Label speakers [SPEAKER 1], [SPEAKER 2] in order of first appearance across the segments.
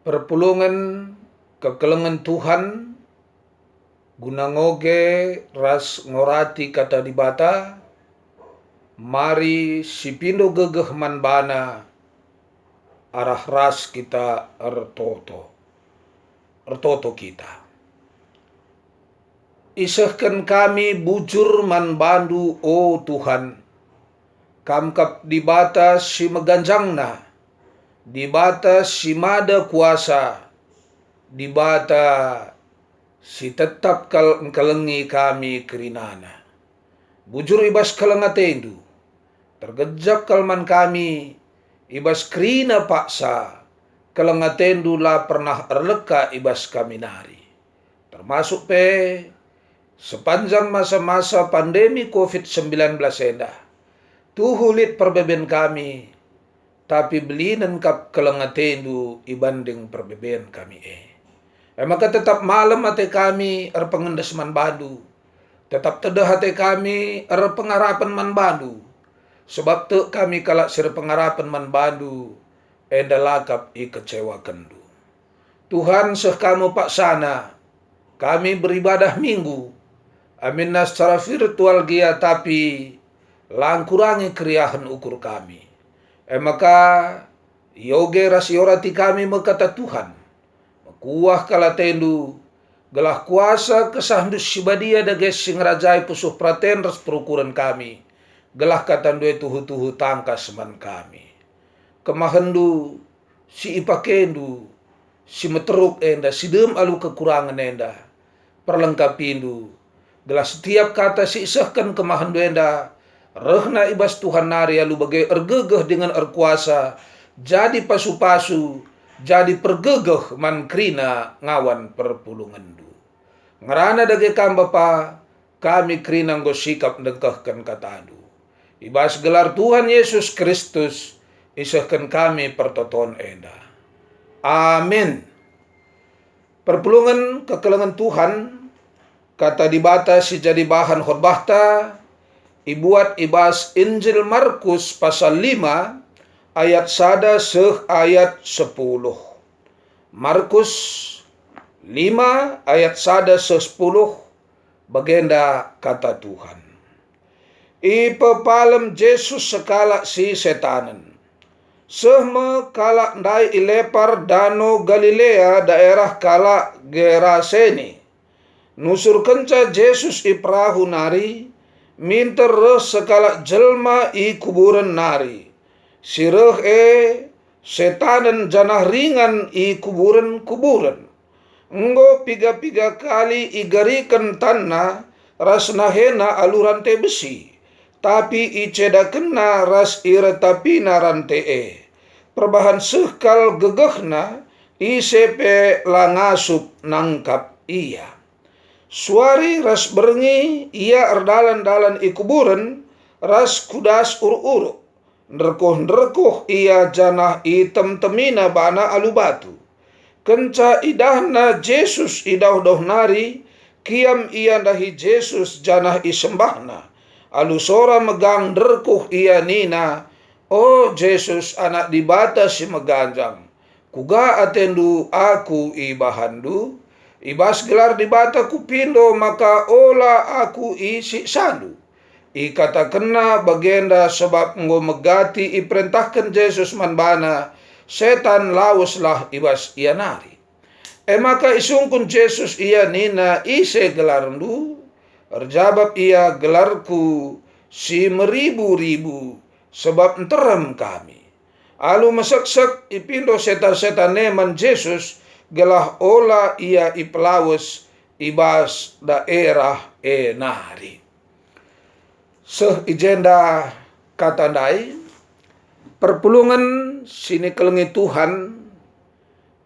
[SPEAKER 1] perpulungan kekelengan Tuhan guna ngoge ras ngorati kata dibata mari sipindo gegeh manbana arah ras kita ertoto kita isehkan kami bujur manbandu o Tuhan kamkap dibata si meganjangna dibata si mada kuasa dibata si tetap kalengi kami kerinana bujur ibas kalengatendu tergejak kalman kami ibas krina paksa kalengatendu la pernah erleka ibas kami nari termasuk pe sepanjang masa-masa pandemi COVID-19 enda tuhulit perbeben kami tapi belinen kap kalengatendu ibanding perbeben kami maka tetap malam hati kami pengendes manbandu tetap tedah hati kami pengarapan manbandu sebab te kami kalak sir pengarapan manbandu enda lakap kecewa kendu Tuhan seh kamu paksana kami beribadah minggu aminna secara virtual gia tapi lang kurangi keriahan ukur kami maka yoge rasiorati kami mekata Tuhan kuah kalatendu gelah kuasa kesahndu sibadia dages sing rajai pusuh praten ras perukuran kami gelah katandue tuhu-tuhu tangkas man kami kemahendu si ipakendu si meteruk enda si dem alu kekurangan enda perlengkapindu gelah setiap kata si isahkan kemahendu enda rehna ibas Tuhan nari alu bagai ergegeh dengan erkuasa jadi pasu-pasu jadi pergegeh mankrina ngawan perpulungandu ngerana dage kam Bapa kami krina nggo sikap ndengkehkan katadu ibas gelar Tuhan Yesus Kristus isahkan kami pertoton enda amin perpulungan kekelengan Tuhan kata dibata si jadi bahan khotbahta ibuat ibas Injil Markus pasal 5 ayat 1 seh ayat 10. Markus 5 ayat 1 seh 10 bagenda kata Tuhan. Ipepalem Jesus sekala si setanen. Sehme kalak ndai ilepar Danau Galilea daerah kalak Geraseni. Nusur kenca Jesus iperahu nari minter sekala jelma i kuburan nari. Sireh setanen janah ringan i kuburan. Enggo piga-piga kali igarikan tanah ras nahena alurante besi. Tapi iceda kena ras iretapina rante perbahan sekal gegehna isepe langasup nangkap iya. Suari ras berengi ia erdalan-dalan i kuburan ras kudas ur-uruk. Nderkoh ia janah item-temina bana alubatu. Kenca idahna Jesus idauh-dauh nari, kiam ia dahi Jesus janah isembahna. Alu sora megang derkoh ia nina, oh Jesus anak dibata si meganjang. Kuga atendu aku ibahandu, ibas gelar dibata kupindo maka ola aku isi sandu. Ikata kena bagenda sebab ngo megati iperintahkan Jesus manbana setan lawuslah ibas ia nari. Maka isungkun Jesus ia nina ise gelarndu erjabab ia gelarku si meribu-ribu sebab enterem kami. Alu mesek-sek ipindo setan-setan neman Jesus gelah ola ia ipelawes ibas daerah nari. Seh ijenda katandai perpulungan sini kelengi Tuhan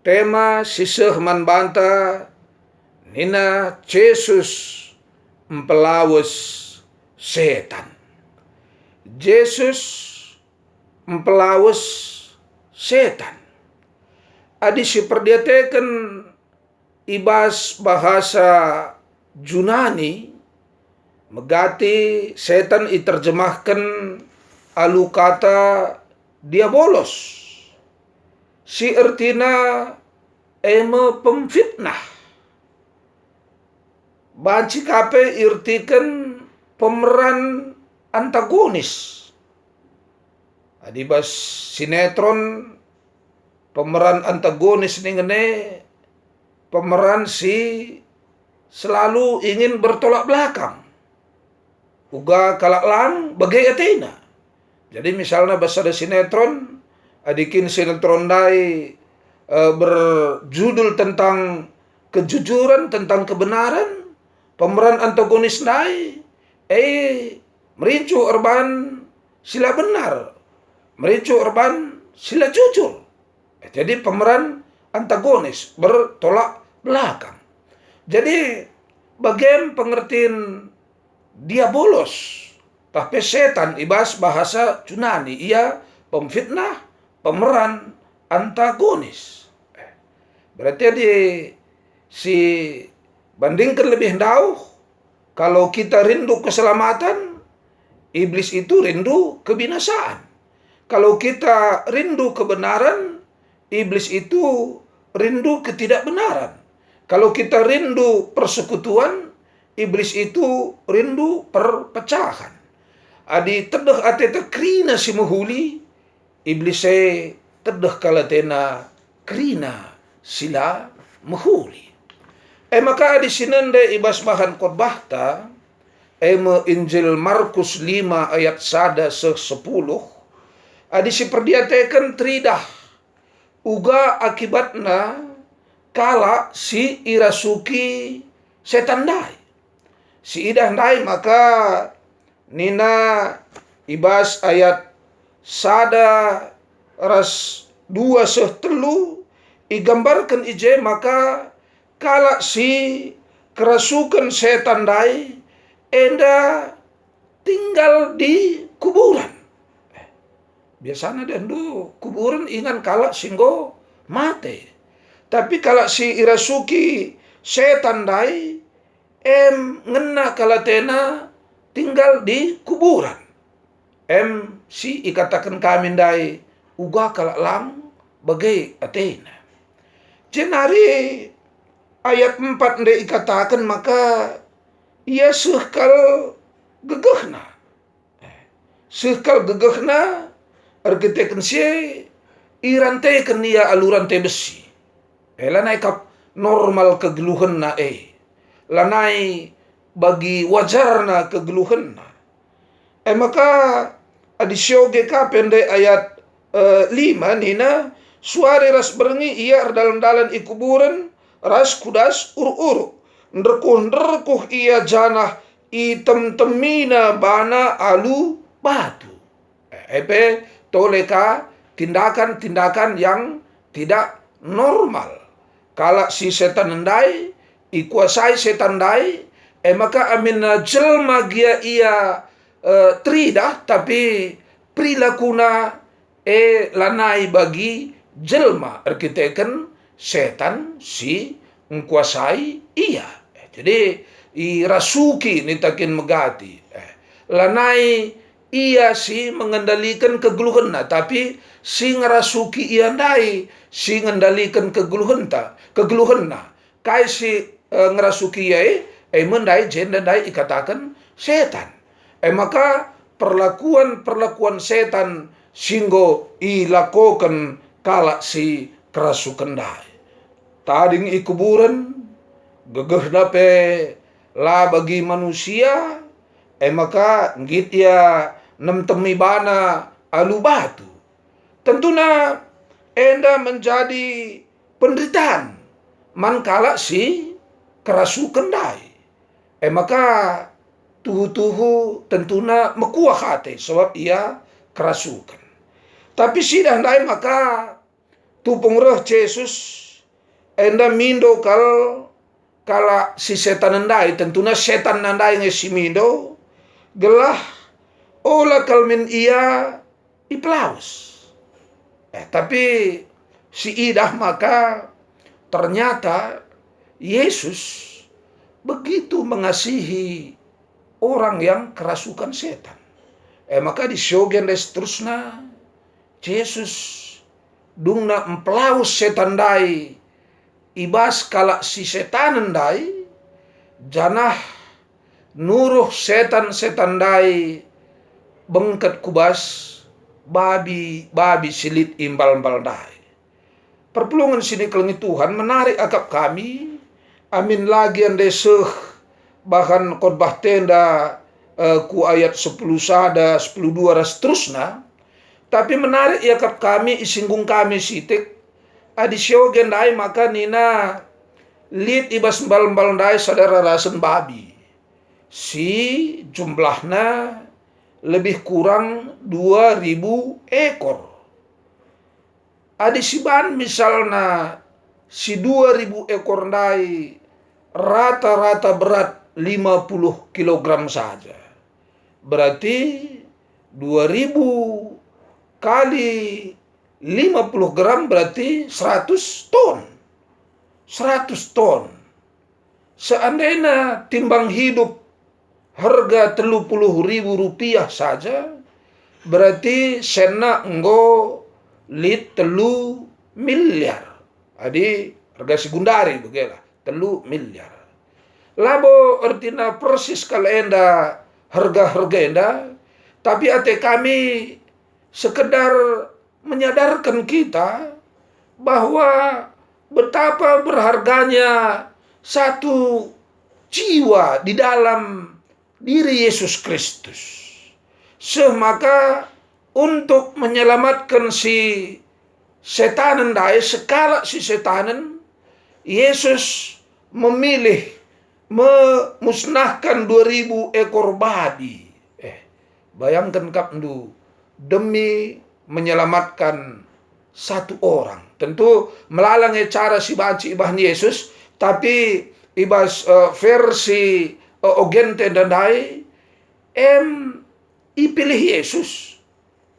[SPEAKER 1] tema siseh manbanta nina Jesus empelawes setan. Jesus empelawes setan. Adi si perdiateken ibas bahasa Junani megati setan iterjemahkan alu kata diabolos. Si ertina pemfitnah. Banci kape irtikan pemeran antagonis. Adibas sinetron pemeran antagonis ngene pemeran si selalu ingin bertolak belakang. Uga kalak lang bagai Athena. Jadi misalnya basada sinetron, adikin sinetron dai berjudul tentang kejujuran, tentang kebenaran, pemeran antagonis dai merincu urban sila benar, merincu urban sila jujur. Jadi pemeran antagonis bertolak belakang. Jadi bagian pengertian diabolos, tapi setan ibas bahasa Yunani, ia pemfitnah, pemeran antagonis. Berarti si bandingkan lebih jauh, kalau kita rindu keselamatan, iblis itu rindu kebinasaan. Kalau kita rindu kebenaran, iblis itu rindu ketidakbenaran. Kalau kita rindu persekutuan, iblis itu rindu perpecahan. Adi tedeh ate krina si mahuli, iblis tedeh kalatena krina sila mahuli. Maka adi sinende ibas bahan khotbah Injil Markus 5 ayat 1-10 adi si perdiatekan tridah uga akibatna kala si irasuki setan dai. Si idah dai maka nina ibas ayat sada ras 2-3 igambarkan ije maka kala si kerasukan setan dai enda tinggal di kuburan. Biasanya dendu kuburan ingan kala singgo mate. Tapi kala si irasuki setan dai ngena kalatena tinggal di kuburan. Si ikatakan kami dai uga kala lang bagai Athena. Jenari ayat 4 nde ikatakan maka ia sekal gegehna. Sekal gegehna argiteken sie irantekan ia aluran te besi. Lanai kap normal kegeluhan na lanai bagi wajarna kegeluhan na. Maka adisyoge ka pende ayat 5 nina suare ras berengi ia dalam-dalan ikuburan ras kudas uru-uru nderkuh ia janah item-temina bana alu batu. Toleka tindakan-tindakan yang tidak normal. Kala si setan ndai ikuasai setan dai maka amin jelma gia ia tridah tapi prilakuna lanai bagi jelma arkiteken setan si mengkuasai ia. Jadi irasuki nitakin megati lanai ia si mengendalikan kegeluhan tapi si ngerasuki ia ndai si mengendalikan kegeluhan kai si ngerasuki ia mendai jenda dai ikatakan setan. Maka perlakuan setan singgo ilakokan kala si kerasukan dai. Tading ikuburan gegeh dape la bagi manusia maka ngit ya nem temi bana alu batu. Tentuna enda menjadi penderitaan mankala si kerasukan dai. Maka tuhu-tuhu tentuna mekuah hati sebab ia kerasukan. Tapi sidah dai maka tupung roh Yesus enda mindo kala si setan ndai tentuna setan ndai ngesi mindo gelah ola kalmin ia iplaus. Tapi si idah maka ternyata Yesus begitu mengasihi orang yang kerasukan setan. Maka di syogen seterusnya Yesus dungna emplaus setan dai ibas kalak si setan dai janah nuruh setan dai bengket kubas babi silit imbal dai. Perpulungan sini kelengi Tuhan menarik akap kami. Amin lagi ande bahan khotbah tenda ku ayat 10 sada 10 dua dan seterusnya. Tapi menarik akap kami isinggung kami sitik adi siogen dai maka nina lit ibas mbal dai saudara rasen babi. Si jumlahnya lebih kurang 2000 ekor. Adi siban misalnya si 2000 ekor dai rata-rata berat 50 kilogram saja. Berarti 2000 kali 50 gram berarti 100 ton. 100 ton. Seandainya timbang hidup harga 30.000 rupiah saja, berarti sena enggo lit 3 miliar. Adi harga segundari begela 3 miliar. Labo artina persis kalenda harga enda, tapi ate kami sekedar menyadarkan kita bahwa betapa berharganya satu jiwa di dalam diri Yesus Kristus. Semaka untuk menyelamatkan si setanan dai sekala si setanan, Yesus memilih memusnahkan 2000 ekor babi. Bayangkan kapndu demi menyelamatkan satu orang. Tentu melalang cara si banci ibah Yesus, tapi ibas versi ogente dan dai ipilih Yesus.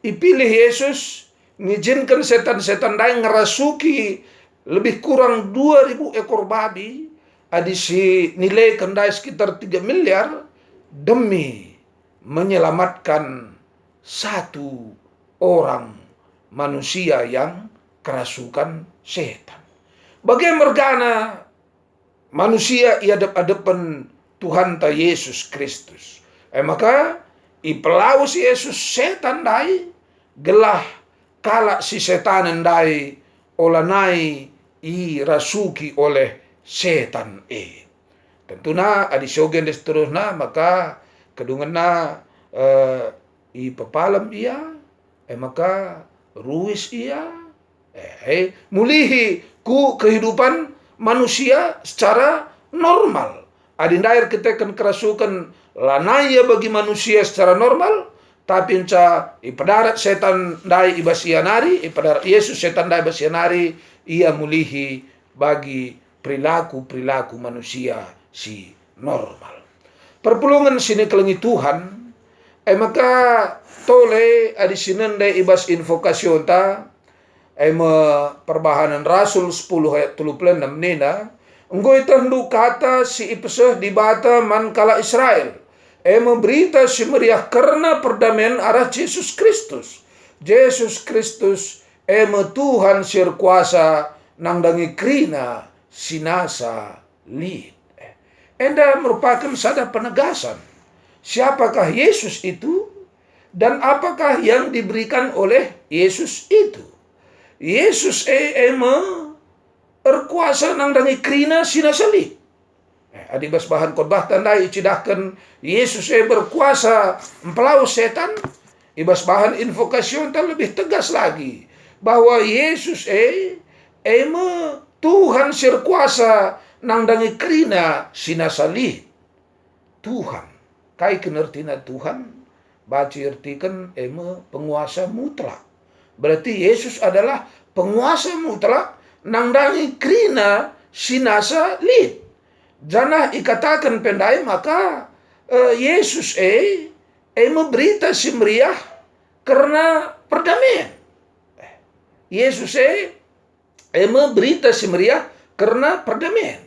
[SPEAKER 1] Ipilih Yesus ngizinkan setan-setan dai ngerasuki lebih kurang 2000 ekor babi. Adi si nilai kendai sekitar 3 miliar demi menyelamatkan satu orang manusia yang kerasukan setan. Bagaimana manusia iadep-adepan Tuhan ta Yesus Kristus. Maka ipelau si Yesus setan dai gelah kalak si setan dai olanai i rasuki oleh setan Tentunya adi sogen seterusnya maka kedungena i pepalam ia maka ruis ia mulihi ku kehidupan manusia secara normal. Adindair kita kan kerasukan lanaya bagi manusia secara normal, tapi enca ipadarat setan dai ibasianari, ipadarat Yesus setan dai ibasianari, ia mulihi bagi perilaku manusia si normal. Perpulungan sini kelengi Tuhan, maka tole adi sinende ibas invokasyon ta, perbahanan Rasul 10 ayat 36 nena, enggoy tandu kata si ipeseh di bata man kala Israel, berita si meriah karena perdamaian arah Yesus Kristus. Yesus Kristus Tuhan sir kuasa nang dangi krina sinasa lid. Enda merupakan sada penegasan. Siapakah Yesus itu dan apakah yang diberikan oleh Yesus itu? Yesus berkuasa nang dangi krina sinasa lid. Adibas bahan khotbah tandai cidahkan Yesus berkuasa mempelaus setan. Ibas bahan invokasyon tan lebih tegas lagi bahwa Yesus Tuhan sir kuasa nang dangi krina sinasalih. Tuhan kai kenertina Tuhan baca artikan penguasa mutlak. Berarti Yesus adalah penguasa mutlak nang dangi krina sinasalih. Janah ikatakan pendai maka Yesus memberita si meriah karena perdamaian. Yesus memberita si meriah karena perdamaian.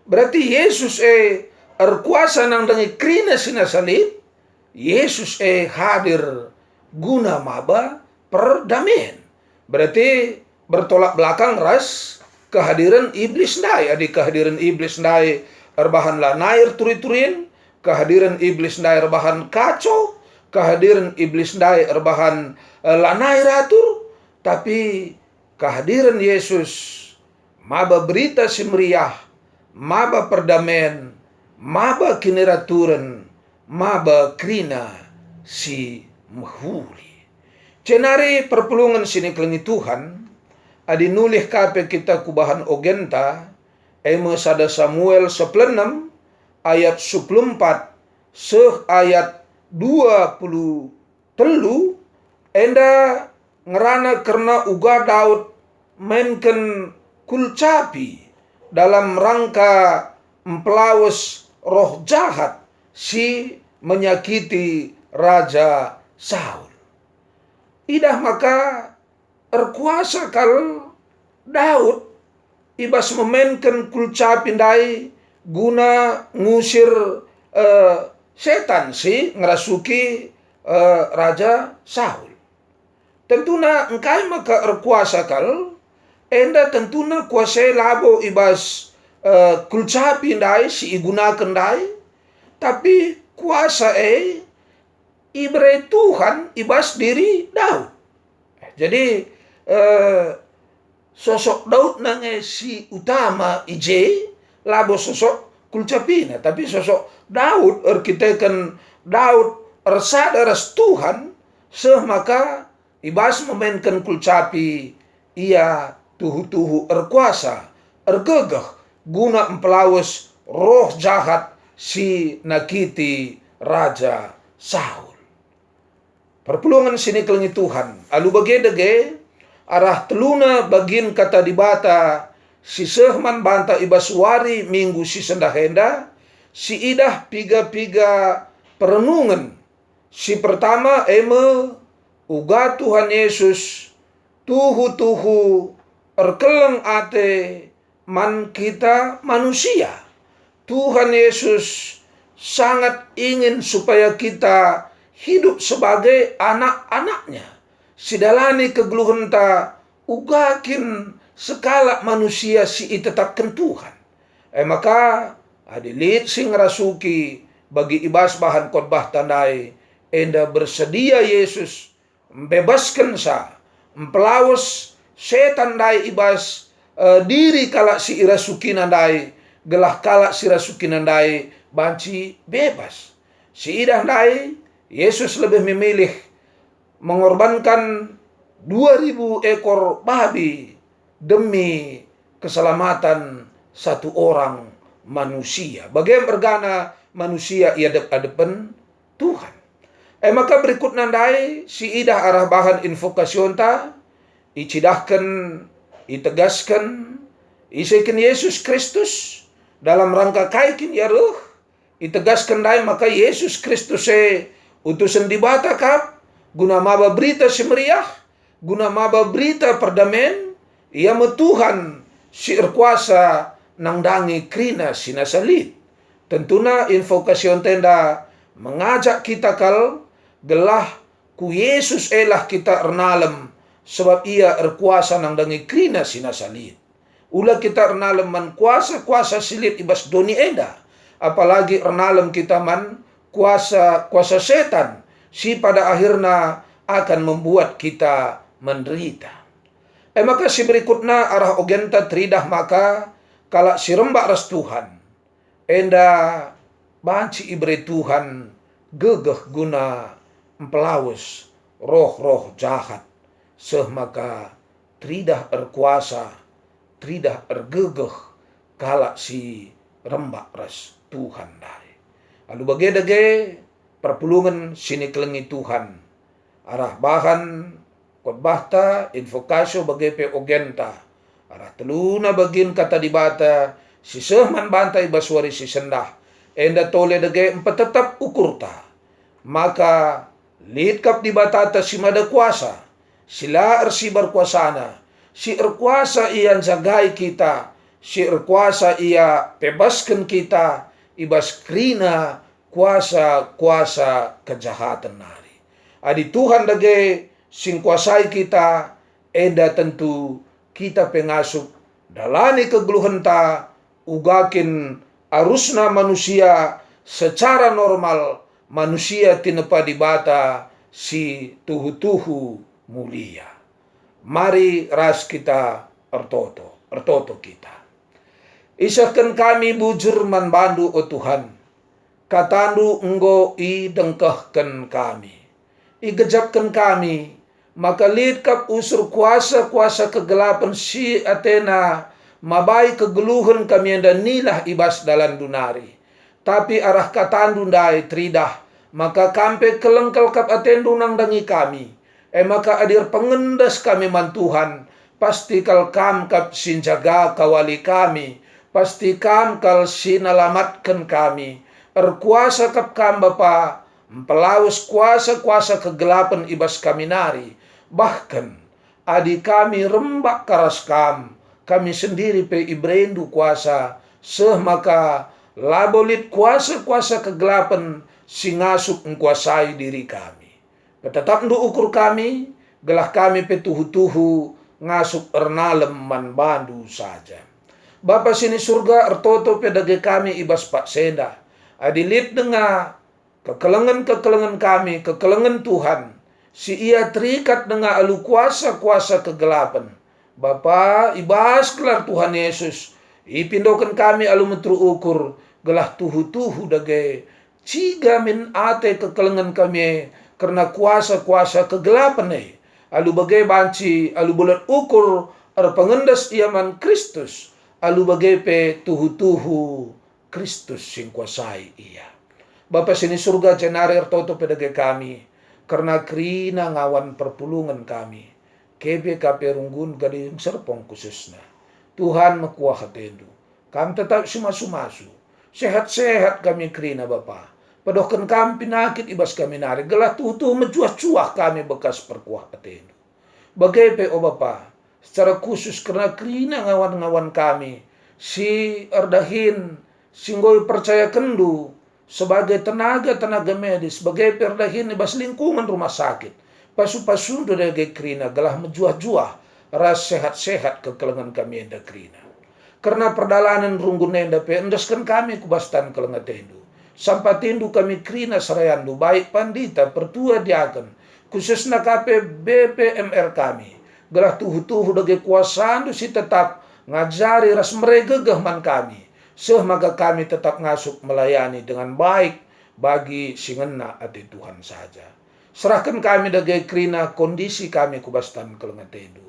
[SPEAKER 1] Berarti Yesus kuasa nang dangi krina sinasalib. Yesus hadir guna maba perdamaian. Berarti bertolak belakang ras kehadiran iblis ndai, adi kehadiran iblis ndai erbahan lanair turi-turin, kehadiran iblis ndai erbahan kacau, kehadiran iblis ndai erbahan lanair atur, tapi kehadiran Yesus maba berita si meriah, maba perdamaian, maba kiniraturan, maba krina si mahuli. Cenari perpulungan sini kelengi Tuhan, adi nulih kape kita kubahan ogenta, eme sada Samuel 16 ayat 14 seh ayat 23, enda ngerana karena uga Daud mainkan kulcapi dalam rangka mempelawes roh jahat si menyakiti Raja Saul. Idah maka erkuasa kal Daud ibas memainkan kulcapi ndai guna ngusir setan si ngerasuki Raja Saul. Tentuna engkai maka erkuasa kal enda tentuna kuasai labo ibas kulcapi ndai si igunakan ndai, tapi kuasa ibre Tuhan ibas diri Daud. Jadi sosok Daud nange si utama ije labo sosok kulcapina, tapi sosok Daud erkitekan Daud ersadaras Tuhan seh maka ibas memainkan kulcapi ia tuhu-tuhu erkuasa ergegah guna empelawes roh jahat si nakiti Raja Saul. Perpulungan sini kelengi Tuhan, alu bagedege arah teluna bagin kata dibata si sehman banta ibaswari minggu si sendahenda si idah piga-piga perenungan. Si pertama eme uga Tuhan Yesus tuhu-tuhu erkeleng ate man kita manusia. Tuhan Yesus sangat ingin supaya kita hidup sebagai anak-anaknya. Sidalani kegeluhenta ugakin sekala manusia si itetapkan Tuhan. Maka adilit sing rasuki bagi ibas bahan khotbah tandai enda bersedia Yesus membebaskan sa empelawas setan dai ibas diri kala si irasuki nandai gelah kala si rasuki nandai banci bebas. Si idah dai Yesus lebih memilih mengorbankan 2000 ekor babi demi keselamatan satu orang manusia. Bagaimana bergana manusia ia depan Tuhan. Maka berikut nandai si idah arah bahan invokasion ta icidahkan, itegaskan, isikin Yesus Kristus dalam rangka kaikin ya ruh, itegaskan dai maka Yesus Kristus utusan dibata kap guna maba berita si meriah, guna maba berita perdamaian, ia Tuhan si erkuasa nangdangi krina sinasalit. Tentuna invokasion tenda mengajak kita kal gelah ku Yesus elah kita ernalem sebab ia erkuasa nangdangi krina sinasalit. Ulah kita ernalem man kuasa silit ibas doni enda, apalagi ernalem kita man kuasa setan si pada akhirnya akan membuat kita menderita. Maka si berikutnya arah ogenta tridah maka kala si rembak ras Tuhan enda banci ibre Tuhan gegeh guna empelawes roh-roh jahat seh maka tridah erkuasa, tridah ergegeh kala si rembak ras Tuhan dari. Lalu bagedege perpulungan sini kelengi Tuhan arah bahan khotbahta invokasio bagi pe ogenta arah teluna bagin kata dibata si sehman bantai baswari si sendah enda tole dege empetetap ukurta maka litkap dibatata si mada kuasa sila ersi berkuasana si erkuasa ian jagai kita si erkuasa ia bebaskan kita ibas krina kuasa kejahatan nari. Adi Tuhan dage sing kuasai kita enda tentu kita pengasup dalani kegeluhan ta ugakin arusna manusia secara normal manusia tinepa di bata si tuhu-tuhu mulia. Mari ras kita ertoto kita. Isahkan kami bujur man bandu o Tuhan. Katandu enggo i dengkahkan kami. I gejapkan kami. Maka lidkap usur kuasa-kuasa kegelapan si Athena. Mabai kegeluhan kami anda nilah ibas dalam dunari. Tapi arah katandu ndai tridah. Maka kampe kelengkel kap atendu nang dangi kami. Maka adir pengendas kami man Tuhan. Pasti kal kam kap sinjaga kawali kami. Pasti kam kal sinalamatkan kami. Erkuasa kap kam Bapa. Mempelaus kuasa-kuasa kegelapan ibas kami nari. Bahkan adi kami rembak karas kam. Kami sendiri pe ibrendu kuasa. Maka labolit kuasa-kuasa kegelapan singasup mengkuasai diri kami. Tetap ndu ukur kami, gelah kami petuhu-tuhu ngasup ernalem man bandu saja. Bapa sini surga ertoto pedage kami ibas pak senda. Adilit denga kekelengan kami, kekelengan Tuhan. Si ia terikat dengan alu kuasa-kuasa kegelapan. Bapa ibas kelar Tuhan Yesus. Ipindokan kami alu metru ukur. Gelah tuhu-tuhu dage. Ciga min ate kekelengan kami. Karena kuasa-kuasa kegelapan alu bagai banci, alu bulat ukur, ar pengendas iaman Kristus, alu bagai pe tuhu-tuhu Kristus sing kuasai ia. Bapa sini surga cenari ertoto pedage kami, karena krina ngawan perpulungan kami, kebe kape runggun gading serpong khususna. Tuhan mekuah hatendu, kami tetap sumasu-masu, sehat-sehat kami krina Bapa. Padohkan kami penyakit ibas kami nari. Gelah tuh mencuah-cuah kami bekas perkuah atenu. Bagai pe o Bapa. Secara khusus karena krina ngawan-ngawan kami. Si erdahin. Singgoy percaya kendu. Sebagai tenaga medis. Sebagai perdahin ibas lingkungan rumah sakit. Pasu-pasu dari krina. Gelah menjuah-juah. Ras sehat-sehat kekelengan kami enda krina. Karena perdalanan runggun enda pe. Endaskan kami kubastan kelengatendu. Sampai tindu kami krina serayandu baik pandita pertua diaken khususna KP BPMR kami gelah tuhu-tuhu dage kuasandu si tetap ngajari ras meregegah man kami maka kami tetap ngasup melayani dengan baik bagi singena ati Tuhan saja. Serahkan kami dage krina kondisi kami kubastan kelengatendu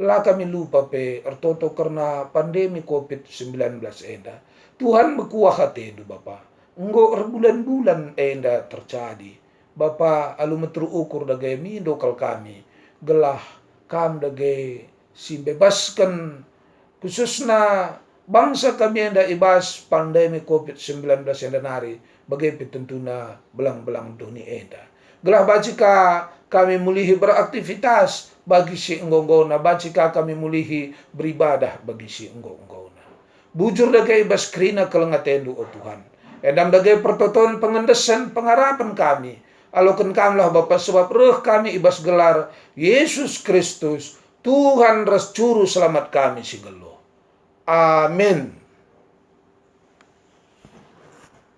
[SPEAKER 1] lah kami lupa pe ertoto karena pandemi COVID-19 enda Tuhan mekuah hatendu Bapa. Enggo berbulan-bulan enda terjadi. Bapa alu metru ukur dage mindo kal kami. Gelah kam dage si bebaskan khususna bangsa kami enda ibas pandemi COVID-19 enda nari. Bagai petentuna belang-belang dunia enda. Gelah bajika kami mulihi beraktivitas bagi si enggo-enggona. Bajika kami mulihi beribadah bagi si enggo-enggona. Bujur dage ibas krina kelengatendu o Tuhan. Edam dagai pertoton pengendesan pengharapan kami. Alokan kamlah Bapa sebab roh kami ibas gelar Yesus Kristus. Tuhan ras juru selamat kami si gelo. Amin.